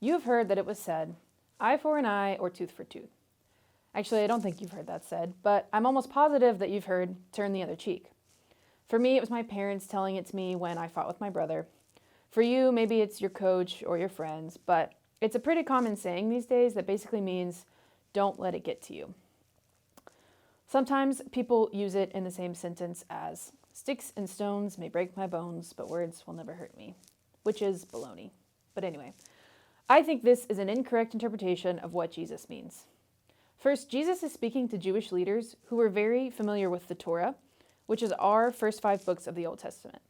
You have heard that it was said, eye for an eye or tooth for tooth. Actually, I don't think you've heard that said, but I'm almost positive that you've heard turn the other cheek. For me, it was my parents telling it to me when I fought with my brother. For you, maybe it's your coach or your friends, but it's a pretty common saying these days that basically means don't let it get to you. Sometimes people use it in the same sentence as sticks and stones may break my bones, but words will never hurt me, which is baloney. But anyway, I think this is an incorrect interpretation of what Jesus means. First, Jesus is speaking to Jewish leaders who were very familiar with the Torah, which is our first 5 books of the Old Testament.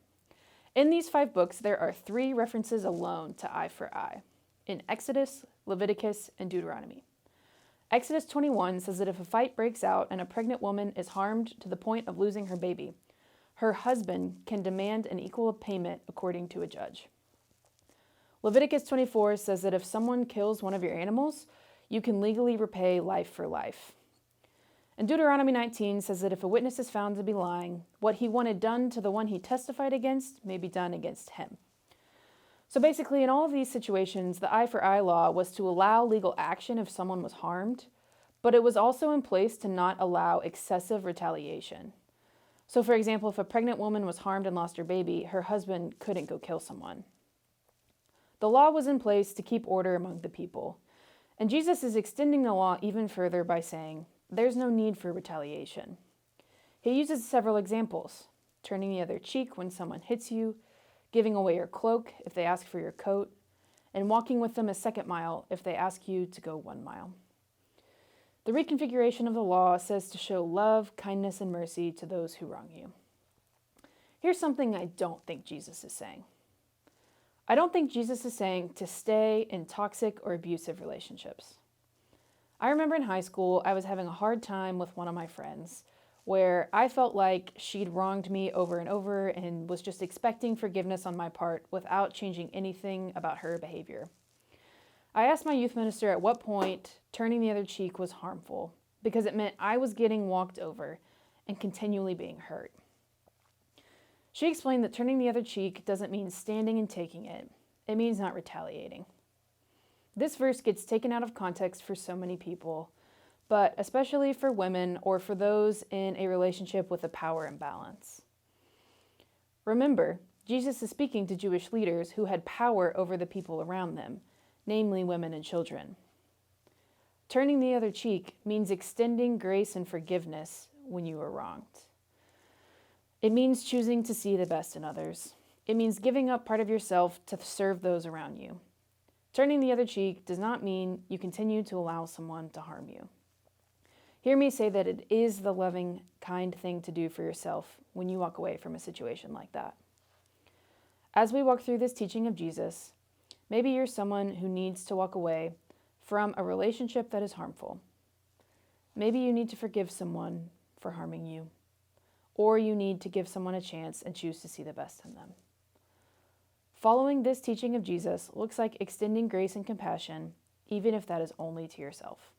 In these 5 books, there are 3 references alone to eye for eye, in Exodus, Leviticus, and Deuteronomy. Exodus 21 says that if a fight breaks out and a pregnant woman is harmed to the point of losing her baby, her husband can demand an equal payment according to a judge. Leviticus 24 says that if someone kills one of your animals, you can legally repay life for life. And Deuteronomy 19 says that if a witness is found to be lying, what he wanted done to the one he testified against may be done against him. So basically, in all of these situations, the eye for eye law was to allow legal action if someone was harmed, but it was also in place to not allow excessive retaliation. So for example, if a pregnant woman was harmed and lost her baby, her husband couldn't go kill someone. The law was in place to keep order among the people. And Jesus is extending the law even further by saying, there's no need for retaliation. He uses several examples: turning the other cheek when someone hits you, giving away your cloak if they ask for your coat, and walking with them a second mile if they ask you to go 1 mile. The reconfiguration of the law says to show love, kindness, and mercy to those who wrong you. Here's something I don't think Jesus is saying. I don't think Jesus is saying to stay in toxic or abusive relationships. I remember in high school, I was having a hard time with one of my friends where I felt like she'd wronged me over and over and was just expecting forgiveness on my part without changing anything about her behavior. I asked my youth minister at what point turning the other cheek was harmful, because it meant I was getting walked over and continually being hurt. She explained that turning the other cheek doesn't mean standing and taking it. It means not retaliating. This verse gets taken out of context for so many people, but especially for women or for those in a relationship with a power imbalance. Remember, Jesus is speaking to Jewish leaders who had power over the people around them, namely women and children. Turning the other cheek means extending grace and forgiveness when you are wronged. It means choosing to see the best in others. It means giving up part of yourself to serve those around you. Turning the other cheek does not mean you continue to allow someone to harm you. Hear me say that it is the loving, kind thing to do for yourself when you walk away from a situation like that. As we walk through this teaching of Jesus, maybe you're someone who needs to walk away from a relationship that is harmful. Maybe you need to forgive someone for harming you, or you need to give someone a chance and choose to see the best in them. Following this teaching of Jesus looks like extending grace and compassion, even if that is only to yourself.